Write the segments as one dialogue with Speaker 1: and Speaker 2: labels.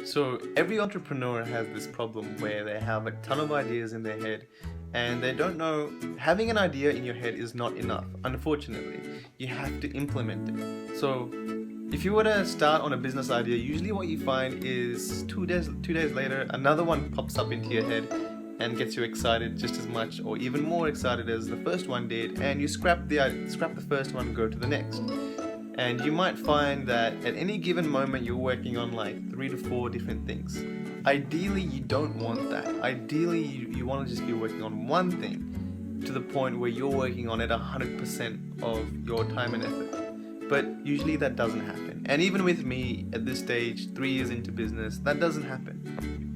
Speaker 1: So every entrepreneur has this problem where they have a ton of ideas in their head and they don't know. Having an idea in your head is not enough. Unfortunately, you have to implement it. So if you were to start on a business idea, usually what you find is two days later, another one pops up into your head and gets you excited just as much or even more excited as the first one did, and you scrap the first one, go to the next. And you might find that at any given moment you're working on like 3 to 4 different things. Ideally, you don't want that. Ideally, you want to just be working on one thing to the point where you're working on it 100% of your time and effort. But usually that doesn't happen. And even with me at this stage, 3 years into business, that doesn't happen.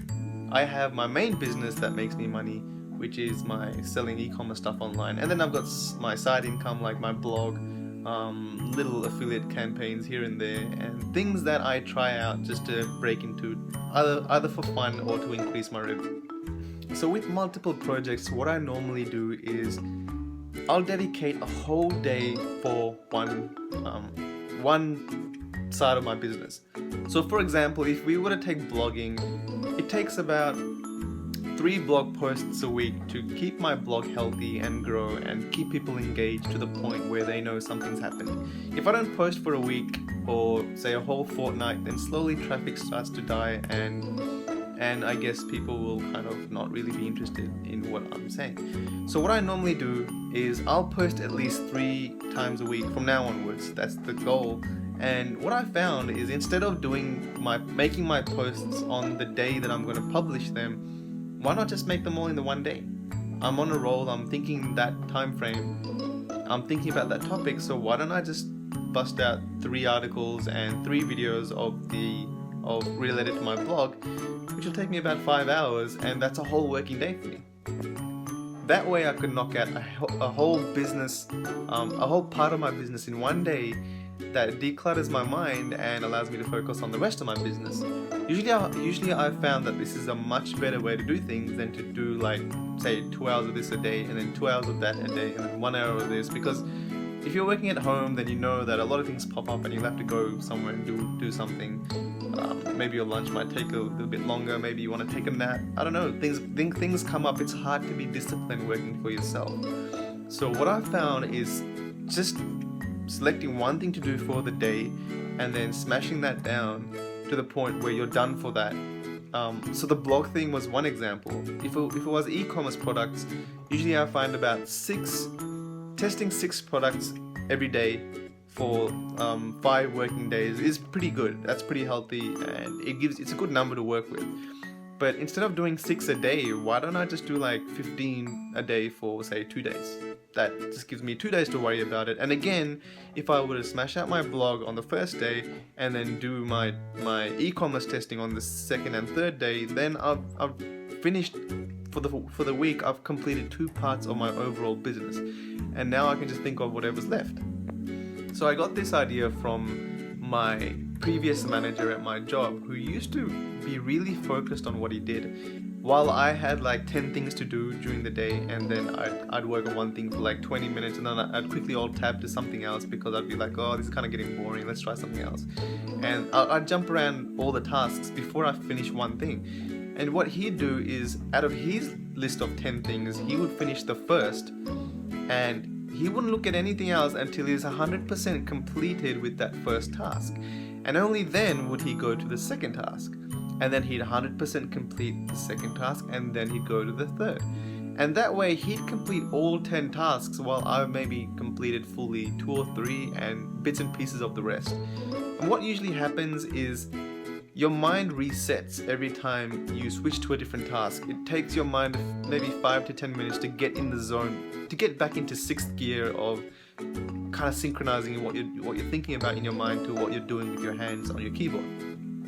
Speaker 1: I have my main business that makes me money, which is my selling e-commerce stuff online. And then I've got my side income like my blog, little affiliate campaigns here and there, and things that I try out just to break into, either for fun or to increase my revenue. So with multiple projects, what I normally do is I'll dedicate a whole day for one side of my business. So for example, if we were to take blogging, it takes about 3 blog posts a week to keep my blog healthy and grow and keep people engaged to the point where they know something's happening. If I don't post for a week or say a whole fortnight, then slowly traffic starts to die and I guess people will kind of not really be interested in what I'm saying. So what I normally do is I'll post at least 3 times a week from now onwards. That's the goal. And what I found is instead of making my posts on the day that I'm going to publish them, why not just make them all in the one day? I'm on a roll, I'm thinking that time frame, I'm thinking about that topic, so why don't I just bust out 3 articles and 3 videos related to my blog, which will take me about 5 hours, and that's a whole working day for me. That way I could knock out a whole business, a whole part of my business in one day that declutters my mind and allows me to focus on the rest of my business. Usually I've found that this is a much better way to do things than to do like, say, 2 hours of this a day and then 2 hours of that a day and then 1 hour of this, because if you're working at home, then you know that a lot of things pop up and you'll have to go somewhere and do something. Maybe your lunch might take a little bit longer, maybe you want to take a nap, I don't know, things come up. It's hard to be disciplined working for yourself. So what I've found is just selecting one thing to do for the day and then smashing that down to the point where you're done for that. So the blog thing was one example. If it was e-commerce products, usually I find about testing 6 products every day for 5 working days is pretty good. That's pretty healthy, and it's a good number to work with. But instead of doing 6 a day, why don't I just do like 15 a day for say 2 days? That just gives me 2 days to worry about it. And again, if I were to smash out my blog on the first day and then do my e-commerce testing on the second and third day, then I've finished for the week. I've completed 2 parts of my overall business, and now I can just think of whatever's left. So I got this idea from my previous manager at my job, who used to be really focused on what he did, while I had like 10 things to do during the day, and then I'd work on one thing for like 20 minutes and then I'd quickly alt tab to something else because I'd be like, oh, this is kind of getting boring, let's try something else. And I'd jump around all the tasks before I finish one thing. And what he'd do is, out of his list of 10 things, he would finish the first, and he wouldn't look at anything else until he's 100% completed with that first task. And only then would he go to the second task. And then he'd 100% complete the second task, and then he'd go to the third. And that way he'd complete all 10 tasks while I maybe completed fully 2 or 3 and bits and pieces of the rest. And what usually happens is your mind resets every time you switch to a different task. It takes your mind maybe 5 to 10 minutes to get in the zone, to get back into 6th gear of kind of synchronizing what you're thinking about in your mind to what you're doing with your hands on your keyboard.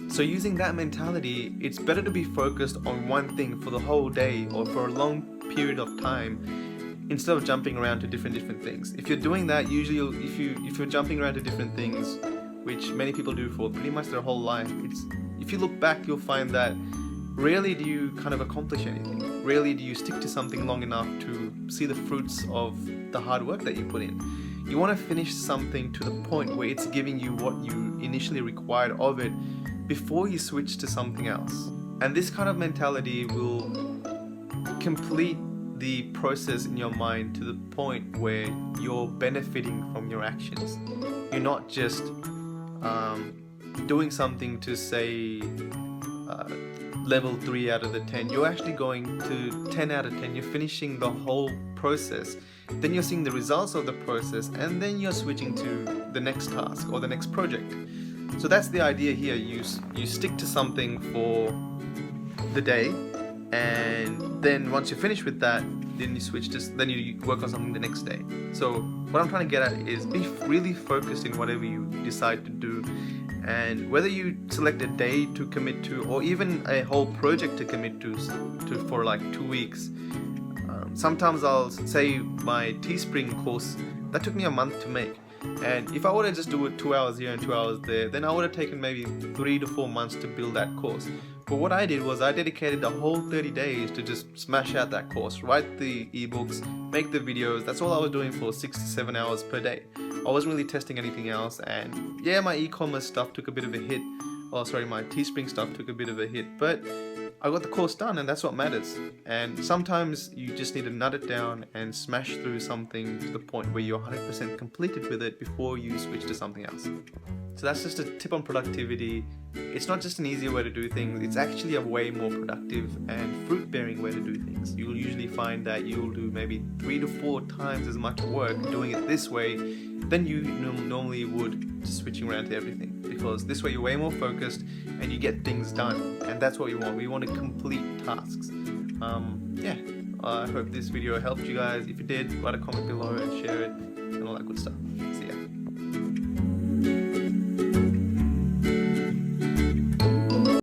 Speaker 1: So using that mentality, it's better to be focused on one thing for the whole day or for a long period of time instead of jumping around to different things. If you're doing that, usually if you're jumping around to different things, which many people do for pretty much their whole life, if you look back, you'll find that rarely do you kind of accomplish anything. Rarely do you stick to something long enough to see the fruits of the hard work that you put in. You want to finish something to the point where it's giving you what you initially required of it before you switch to something else. And this kind of mentality will complete the process in your mind to the point where you're benefiting from your actions. You're not just doing something to say level 3 out of the 10. You're actually going to 10 out of 10. You're finishing the whole process. Then you're seeing the results of the process, and then you're switching to the next task or the next project. So that's the idea here. You stick to something for the day, and then once you're finished with that, then you work on something the next day. So what I'm trying to get at is be really focused in whatever you decide to do, and whether you select a day to commit to or even a whole project to commit to for like 2 weeks. Sometimes I'll say my Teespring course, that took me a month to make. And if I were to just do it 2 hours here and 2 hours there, then I would have taken maybe 3 to 4 months to build that course. But what I did was I dedicated the whole 30 days to just smash out that course, write the ebooks, make the videos. That's all I was doing for 6 to 7 hours per day. I wasn't really testing anything else, and yeah, my e-commerce stuff took a bit of a hit. My Teespring stuff took a bit of a hit, but I got the course done, and that's what matters. And sometimes you just need to nut it down and smash through something to the point where you're 100% completed with it before you switch to something else. So that's just a tip on productivity. It's not just an easier way to do things, it's actually a way more productive and fruit-bearing way to do things. You'll usually find that you'll do maybe 3 to 4 times as much work doing it this way than you normally would switching around to everything, because this way you're way more focused and you get things done, and that's what we want. We want to complete tasks. I hope this video helped you guys. If it did, write a comment below and share it and all that good stuff. See ya.